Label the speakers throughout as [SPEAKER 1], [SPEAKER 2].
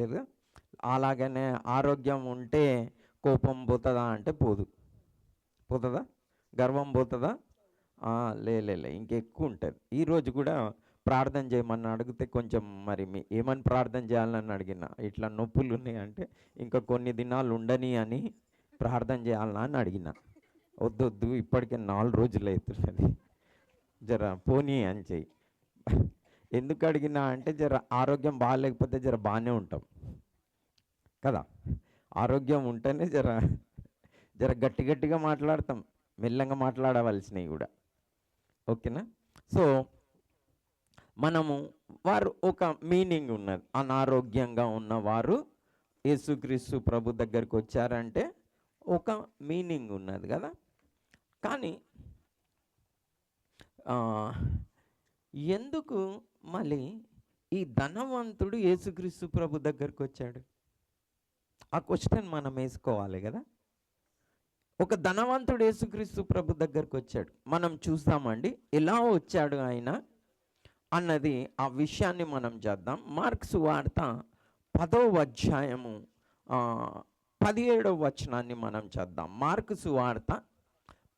[SPEAKER 1] లేదు. అలాగనే ఆరోగ్యం ఉంటే కోపం పోతుందా అంటే పోదు. పోతుందా? గర్వం పోతుందా? లే ఇంకెక్కువ ఉంటుంది. ఈరోజు కూడా ప్రార్థన చేయమని అడిగితే కొంచెం మరి ఏమని ప్రార్థన చేయాలని అడిగిన, ఇట్లా నొప్పులు ఉన్నాయి అంటే ఇంకా కొన్ని దినాలు ఉండని అని ప్రార్థన చేయాలన్నా అని అడిగిన. వద్దొద్దు ఇప్పటికే 4 రోజులు అవుతున్నది, జర పోనీ అని చెయ్యి. ఎందుకు అడిగినా అంటే జర ఆరోగ్యం బాగాలేకపోతే జర బాగానే ఉంటాం కదా. ఆరోగ్యం ఉంటేనే జర జర గట్టిగా మాట్లాడతాం, మెల్లంగా మాట్లాడవలసినవి కూడా. ఓకేనా? సో మనము వారు ఒక మీనింగ్ ఉన్నది. అనారోగ్యంగా ఉన్నవారు యేసుక్రీస్తు ప్రభు దగ్గరికి వచ్చారంటే ఒక మీనింగ్ ఉన్నది కదా. కానీ ఎందుకు మళ్ళీ ఈ ధనవంతుడు యేసుక్రీస్తు ప్రభు దగ్గరికి వచ్చాడు? ఆ క్వశ్చన్ మనం వేసుకోవాలి కదా. ఒక ధనవంతుడు యేసుక్రీస్తు ప్రభు దగ్గరికి వచ్చాడు, మనం చూస్తామండి ఎలా వచ్చాడు ఆయన అన్నది. ఆ విషయాన్ని మనం చేద్దాం. మార్కు సువార్త 10వ అధ్యాయము 17వ వచనాన్ని మనం చేద్దాం. మార్కు సువార్త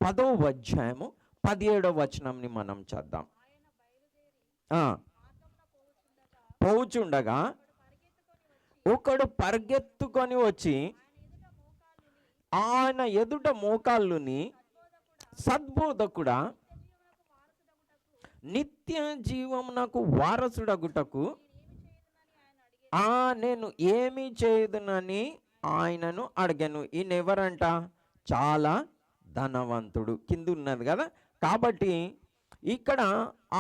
[SPEAKER 1] 10వ అధ్యాయము 17వ వచనాన్ని మనం చేద్దాం. పోవుచుండగా ఒకడు పరిగెత్తుకొని వచ్చి ఆయన ఎదుట మోకాళ్ళుని, సద్బోధకుడా, నిత్య జీవమునకు వారసుడగుటకు నేను ఏమి చేయదునని ఆయనను అడిగాను. ఈయన ఎవరంట? చాలా ధనవంతుడు. కింద ఉన్నది కదా. కాబట్టి ఇక్కడ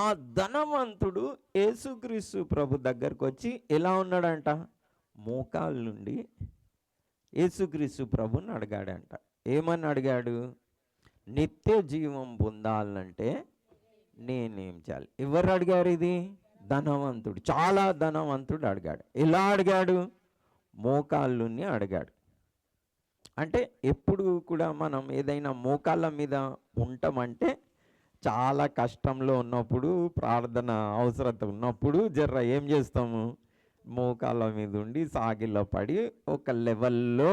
[SPEAKER 1] ఆ ధనవంతుడు యేసుక్రీస్తు ప్రభు దగ్గరకు వచ్చి ఎలా ఉన్నాడంట? మోకాళ్ళ నుండి యేసుక్రీస్తు ప్రభుని అడిగాడంట. ఏమని అడిగాడు? నిత్య జీవం పొందాలంటే నేనేం చేయాలి? ఎవరు అడిగారు ఇది? ధనవంతుడు, చాలా ధనవంతుడు అడిగాడు. ఎలా అడిగాడు? మోకాళ్ళుని అడిగాడు. అంటే ఎప్పుడు కూడా మనం ఏదైనా మోకాళ్ళ మీద ఉంటామంటే చాలా కష్టంలో ఉన్నప్పుడు, ప్రార్థన అవసరత ఉన్నప్పుడు జర్ర ఏం చేస్తాము? మోకాళ్ళ మీద ఉండి సాగిలో పడి ఒక లెవెల్లో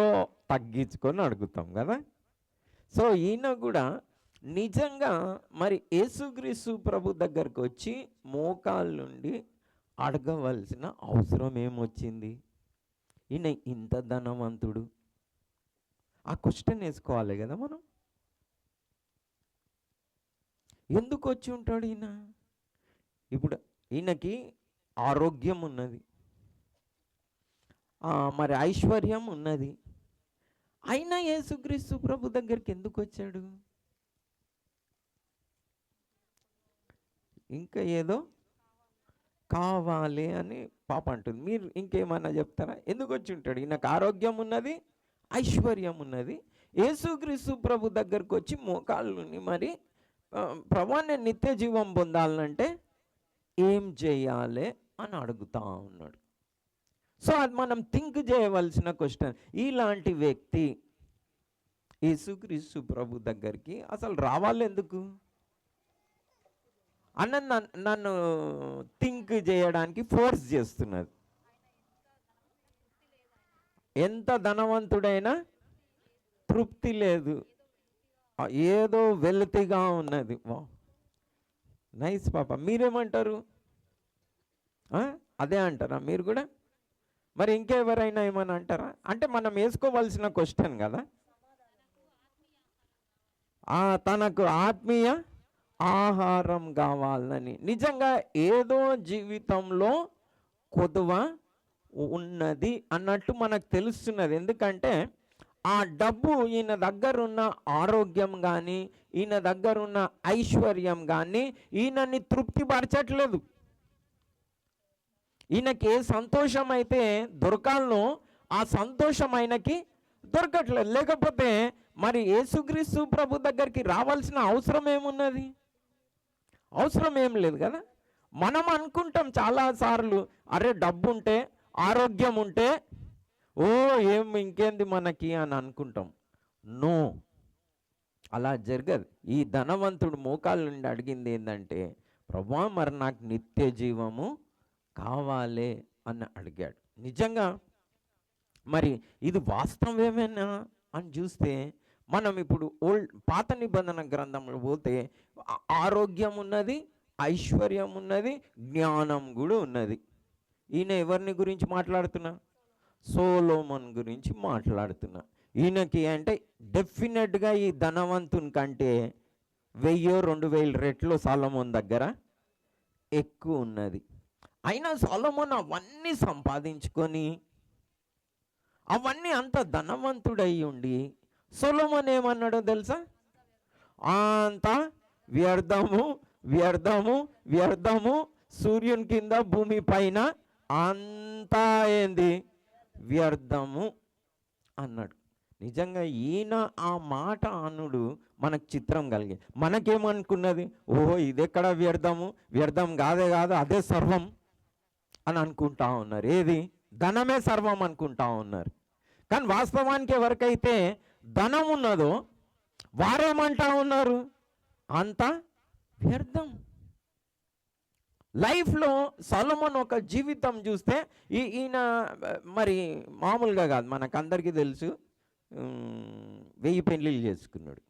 [SPEAKER 1] తగ్గించుకొని అడుగుతాం కదా. సో ఈయన కూడా నిజంగా మరి యేసుక్రీస్తు ప్రభు దగ్గరకు వచ్చి మోకాళ్ళ నుండి అడగవలసిన అవసరం ఏమొచ్చింది? ఈయన ఇంత ధనవంతుడు, ఆ క్వశ్చన్ వేసుకోవాలి కదా మనం. ఎందుకు వచ్చి ఉంటాడు ఈయన? ఇప్పుడు ఈయనకి ఆరోగ్యం ఉన్నది, మరి ఐశ్వర్యం ఉన్నది, అయినా యేసుక్రీస్తు ప్రభు దగ్గరికి ఎందుకు వచ్చాడు? ఇంకా ఏదో కావాలి అని పాప అంటుంది. మీరు ఇంకేమన్నా చెప్తారా? ఎందుకు వచ్చి ఉంటాడు? ఈయనకు ఆరోగ్యం ఉన్నది, ఐశ్వర్యం ఉన్నది, యేసుక్రీస్తు ప్రభు దగ్గరకు వచ్చి మోకాళ్ళని మరి ప్రభు నేను నిత్య జీవం పొందాలంటే ఏం చేయాలి అని అడుగుతా ఉన్నాడు. సో అది మనం థింక్ చేయవలసిన క్వశ్చన్. ఇలాంటి వ్యక్తి యేసుక్రీస్తు ప్రభు దగ్గరికి అసలు రావాలి ఎందుకు అన్న నన్ను థింక్ చేయడానికి ఫోర్స్ చేస్తున్నది. ఎంత ధనవంతుడైనా తృప్తి లేదు, ఏదో వెలితిగా ఉన్నది. నైస్ పాప. మీరేమంటారు? అదే అంటారా మీరు కూడా? మరి ఇంకెవరైనా ఏమని అంటారా? అంటే మనం వేసుకోవాల్సిన క్వశ్చన్ కదా. తనకు ఆత్మీయ ఆహారం కావాలని. నిజంగా ఏదో జీవితంలో కొదువ ఉన్నది అన్నట్టు మనకు తెలుస్తున్నది. ఎందుకంటే ఆ డబ్బు, ఈయన దగ్గర ఉన్న ఆరోగ్యం కానీ, ఈయన దగ్గర ఉన్న ఐశ్వర్యం కానీ ఈయనని తృప్తిపరచట్లేదు. ఈయనకి ఏ సంతోషం అయితే దొరకాలనో ఆ సంతోషం ఆయనకి దొరకట్లేదు. లేకపోతే మరి యేసుక్రీస్తు ప్రభు దగ్గరికి రావాల్సిన అవసరం ఏమున్నది? అవసరం ఏం లేదు కదా. మనం అనుకుంటాం చాలాసార్లు, అరే డబ్బు ఉంటే, ఆరోగ్యం ఉంటే ఏం ఇంకేంది మనకి అని అనుకుంటాం. నో, అలా జరగదు. ఈ ధనవంతుడు మోకాళ్ళ నుండి అడిగింది ఏంటంటే, ప్రభువా మరి నాకు నిత్య జీవము కావాలి అని అడిగాడు. నిజంగా మరి ఇది వాస్తవమేనా అని చూస్తే మనం ఇప్పుడు పాత నిబంధన గ్రంథంలో పోతే ఆరోగ్యం ఉన్నది, ఐశ్వర్యం ఉన్నది, జ్ఞానం కూడా ఉన్నది. ఈయన ఎవరిని గురించి మాట్లాడుతున్నా? సొలొమోన్ గురించి మాట్లాడుతున్నా. ఈయనకి అంటే డెఫినెట్గా ఈ ధనవంతుని కంటే 1000-2000 రెట్లు సొలొమోన్ దగ్గర ఎక్కువ ఉన్నది. అయినా సొలొమోన్ అవన్నీ సంపాదించుకొని అవన్నీ అంత ధనవంతుడై ఉండి సొలొమోన్ ఏమన్నాడో తెలుసా? అంతా వ్యర్థము వ్యర్థము వ్యర్థము, సూర్యుని కింద భూమి పైన అంతా ఏంది వ్యర్థము అన్నాడు. నిజంగా ఈయన ఆ మాట అనుడు మనకు చిత్రం కలిగి మనకేమనుకున్నది, ఓహో ఇదెక్కడ వ్యర్థము, వ్యర్థం కాదు అదే సర్వం అని అనుకుంటా ఉన్నారు. ఏది? ధనమే సర్వం అనుకుంటా ఉన్నారు. కానీ వాస్తవానికి ఎవరికైతే ధనం ఉన్నదో వారేమంటా ఉన్నారు, అంతా వ్యర్థం. లైఫ్లో సొలొమోన్ ఒక జీవితం చూస్తే ఈయన మరి మామూలుగా కాదు, మనకందరికీ తెలుసు 1000 పెళ్ళిళ్ళు చేసుకున్నాడు.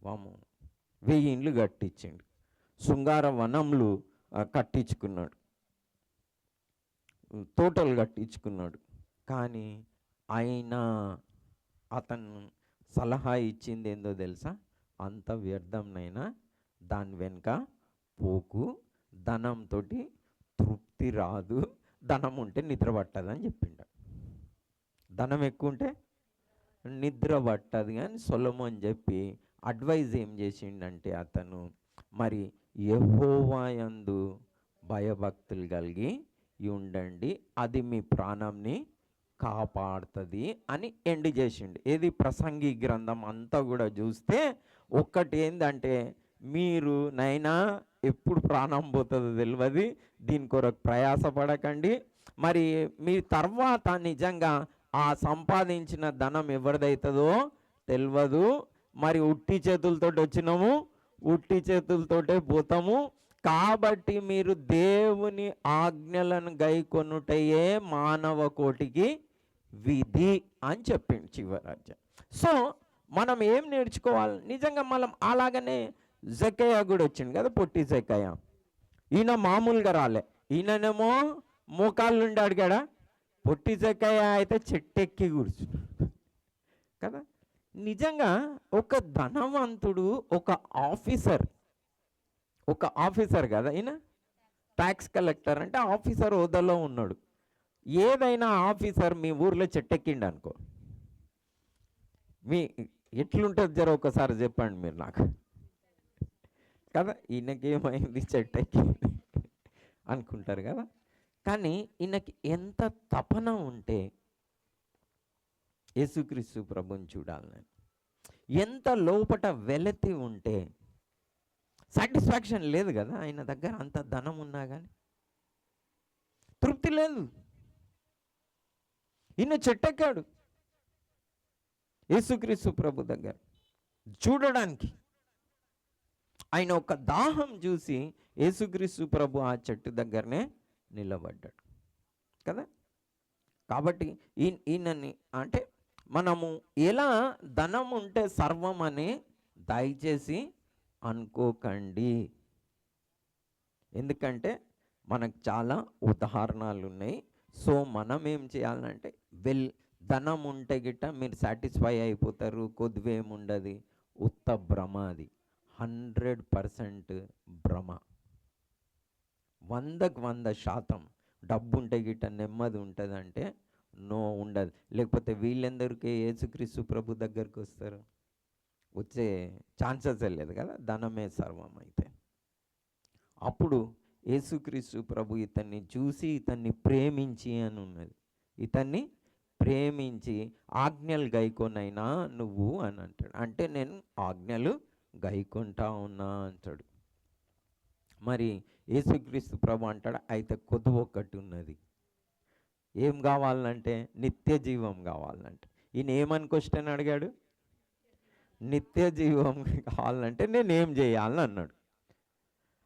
[SPEAKER 1] వాము 1000 ఇండ్లు కట్టించాడు, శృంగార వనంలు కట్టించుకున్నాడు, తోటలు కట్టించుకున్నాడు. కానీ ఆయన అతను సలహా ఇచ్చింది ఏందో తెలుసా? అంత వ్యర్థంనైనా దాని వెనుక పోకు, ధనంతో తృప్తి రాదు, ధనం ఉంటే నిద్ర పట్టదని చెప్పిండు. ధనం ఎక్కువ ఉంటే నిద్ర పట్టదు కానీ సొలొమోన్ చెప్పి అడ్వైజ్ ఏం చేసిండంటే అతను మరి యెహోవా యందు భయభక్తులు కలిగి ఉండండి, అది మీ ప్రాణంని కాపాడుతుంది అని ఎండ్ చేసిండు. ఏది? ప్రసంగి గ్రంథం అంతా కూడా చూస్తే ఒక్కటి ఏంటంటే, మీరు నైనా ఎప్పుడు ప్రాణం పోతుందో తెలియదు, దీని కొరకు ప్రయాసపడకండి. మరి మీ తర్వాత నిజంగా ఆ సంపాదించిన ధనం ఎవరిదవుతుందో తెలియదు. మరి ఉట్టి చేతులతో వచ్చినాము, ఉట్టి చేతులతోటే పోతాము. కాబట్టి మీరు దేవుని ఆజ్ఞలను గైకొనుటయే మానవ కోటికి విధి అని చెప్పింది చివరాజ్యం. సో మనం ఏం నేర్చుకోవాలి? నిజంగా మనం అలాగనే జక్కయ్య కూడా వచ్చింది కదా, పొట్టి జక్కయ్య. ఈయన మామూలుగా రాలే, ఈయననేమో మోకాళ్ళు ఉండి అడిగాడా. పొట్టి జక్కయ్య అయితే చెట్టెక్కి కూర్చున్నాడు కదా. నిజంగా ఒక ధనవంతుడు, ఒక ఆఫీసర్ కదా, ఈయన ట్యాక్స్ కలెక్టర్ అంటే ఆఫీసర్ హోదాలో ఉన్నాడు. ఏదైనా ఆఫీసర్ మీ ఊర్లో చెట్టెక్కిండు అనుకో, మీ ఎట్లుంటుంది జర ఒకసారి చెప్పండి మీరు నాకు కదా. ఈయనకేమైంది, చెట్టెక్కి అనుకుంటారు కదా. కానీ ఈయనకి ఎంత తపన ఉంటే యేసుక్రీస్తు ప్రభుని చూడాలని, ఎంత లోపట వెలతి ఉంటే సాటిస్ఫాక్షన్ లేదు కదా. ఆయన దగ్గర అంత ధనం ఉన్నా కానీ తృప్తి లేదు. ఈయన చెట్టెక్కాడు యేసుక్రీస్తు ప్రభు దగ్గర చూడడానికి. ఆయన ఒక దాహం చూసి యేసుక్రీస్తు ప్రభు ఆ చెట్టు దగ్గరనే నిలబడ్డాడు కదా. కాబట్టి ఈయనని అంటే మనము ఎలా ధనం ఉంటే సర్వం అని దయచేసి అనుకోకండి. ఎందుకంటే మనకు చాలా ఉదాహరణలు ఉన్నాయి. సో మనం ఏం చేయాలంటే ధనం ఉంటే గిట్ట మీరు సాటిస్ఫై అయిపోతారు, కొద్దివేముండదు, ఉత్త భ్రమ. అది 100% భ్రమ. 100% డబ్బు ఉంటే గిట్ట నెమ్మది ఉంటుందంటే నో, ఉండదు. లేకపోతే వీళ్ళందరికీ యేసుక్రీస్తు ప్రభు దగ్గరికి వస్తారు, వచ్చే ఛాన్సెస్ లేదు కదా. ధనమే సర్వం అయితే అప్పుడు యేసుక్రీస్తు ప్రభు ఇతన్ని చూసి ఇతన్ని ప్రేమించి అని ఉన్నది. ఇతన్ని ప్రేమించి ఆజ్ఞలు గైకొనైనా నువ్వు అని అంటాడు. అంటే నేను ఆజ్ఞలు గైకొంటా ఉన్నా అంటాడు. మరి యేసుక్రీస్తు ప్రభు అంటాడు, అయితే కొద్ది ఒక్కటి ఉన్నది. ఏం కావాలంటే నిత్య జీవం కావాలంటే. ఈయన ఏమని క్వశ్చన్ అడిగాడు? నిత్య జీవం కావాలంటే నేనేం చేయాలని అన్నాడు.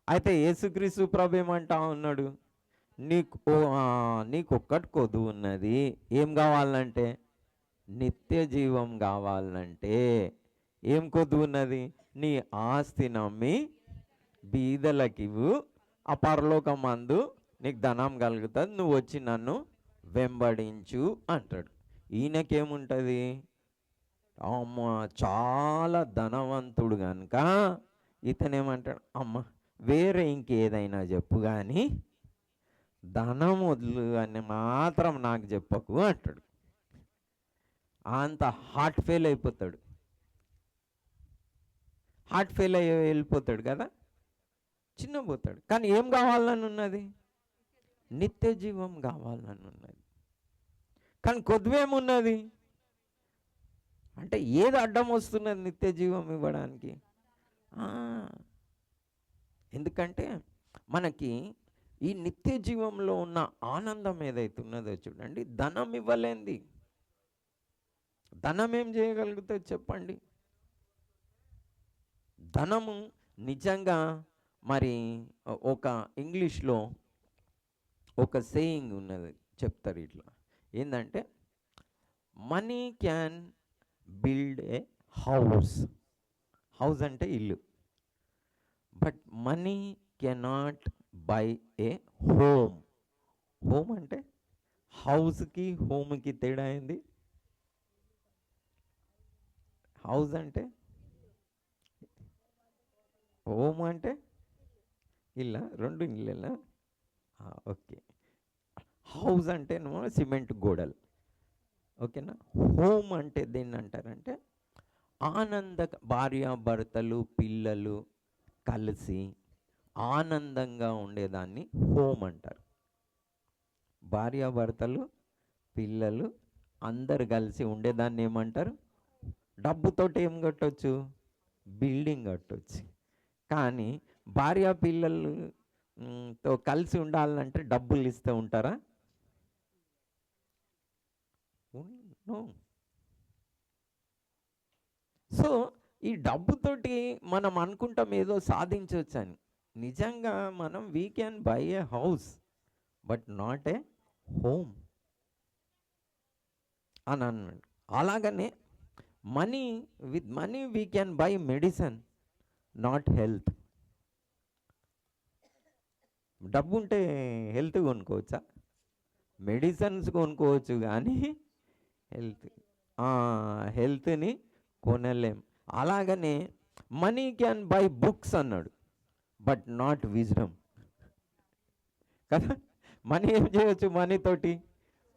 [SPEAKER 1] అయితే యేసుక్రీస్తు ప్రభు ఏమంటా ఉన్నాడు? నీకు ఒక్కటి కొదువు ఉన్నది. ఏం కావాలంటే నిత్య జీవం కావాలంటే ఏం కొద్దు ఉన్నది? నీ ఆస్తి నమ్మి బీదలకివు, ఆ పరలోకమందు నీకు ధనం కలుగుతుంది, నువ్వు వచ్చి నన్ను వెంబడించు అంటాడు. ఈయనకేముంటుంది? అమ్మ చాలా ధనవంతుడు కనుక ఇతనేమంటాడు, అమ్మ వేరే ఇంకేదైనా చెప్పు కానీ ధనం వదులు అని మాత్రం నాకు చెప్పకు అంటాడు. అంత హార్ట్ ఫెయిల్ అయిపోతాడు. హార్ట్ ఫెయిల్ అయ్యి వెళ్ళిపోతాడు కదా, చిన్నపోతాడు. కానీ ఏం కావాలని ఉన్నది? నిత్య జీవం కావాలని ఉన్నది. కానీ కొద్దివేమున్నది అంటే ఏది అడ్డం వస్తున్నది నిత్య జీవం ఇవ్వడానికి? ఎందుకంటే మనకి ఈ నిత్య జీవంలో ఉన్న ఆనందం ఏదైతే ఉన్నదో చూడండి, ధనం ఇవ్వలేంది. ధనం ఏం చేయగలుగుతుంది చెప్పండి? ధనము నిజంగా మరి ఒక ఇంగ్లీష్లో ఒక సేయింగ్ ఉన్నది, చెప్తారు ఇట్లా. ఏంటంటే money can build a house. House అంటే ఇల్లు. But money cannot by A home. Home అంటే హౌస్కి హోమ్కి తేడా అయింది. హౌస్ అంటే, హోమ్ అంటే ఇల్లా, రెండు ఇల్లేనా? ఓకే. హౌస్ అంటే సిమెంట్ గోడలు, ఓకేనా? హోమ్ అంటే దేన్ని అంటారంటే భార్యాభర్తలు పిల్లలు కలిసి ఆనందంగా ఉండేదాన్ని హోమ్ అంటారు. భార్యాభర్తలు పిల్లలు అందరు కలిసి ఉండేదాన్ని ఏమంటారు? డబ్బుతోటి ఏం కట్టవచ్చు? బిల్డింగ్ కట్టవచ్చు. కానీ భార్య పిల్లలతో కలిసి ఉండాలంటే డబ్బులు ఇస్తూ ఉంటారా? సో ఈ డబ్బుతోటి మనం అనుకుంటాం ఏదో సాధించవచ్చు అని. నిజంగా మనం we can buy A house but not a home అని అన్నాడు. అలాగనే with money we can buy medicine, not health. డబ్బు ఉంటే హెల్త్ కొనుక్కోవచ్చా? మెడిసిన్స్ కొనుక్కోవచ్చు కానీ హెల్త్ని కొనలేం. అలాగనే మనీ క్యాన్ బై బుక్స్ అన్నాడు, బట్ నాట్ విజ్డమ్ కదా. మనీ ఏం చేయవచ్చు? మనీతోటి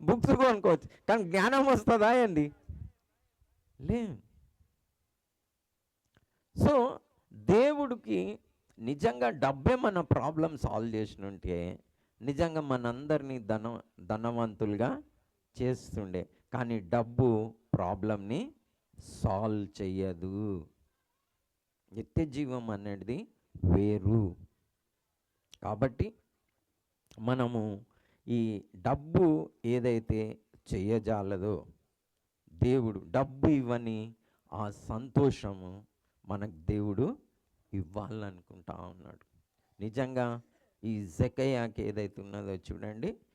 [SPEAKER 1] బుక్స్ కొనుక్కోవచ్చు, కానీ జ్ఞానం వస్తుందా ఏంది? లే. సో దేవుడికి నిజంగా డబ్బే మన ప్రాబ్లం సాల్వ్ చేసినుంటే నిజంగా మనందరినీ ధనవంతులుగా చేస్తుండే. కానీ డబ్బు ప్రాబ్లంని సాల్వ్ చెయ్యదు. నిత్య జీవం అనేది వేరు. కాబట్టి మనము ఈ డబ్బు ఏదైతే చెయ్యజాలదో, దేవుడు డబ్బు ఇవ్వని ఆ సంతోషము మనకు దేవుడు ఇవ్వాలనుకుంటా ఉన్నాడు. నిజంగా ఈ జెకర్యాకి ఏదైతే ఉన్నదో చూడండి,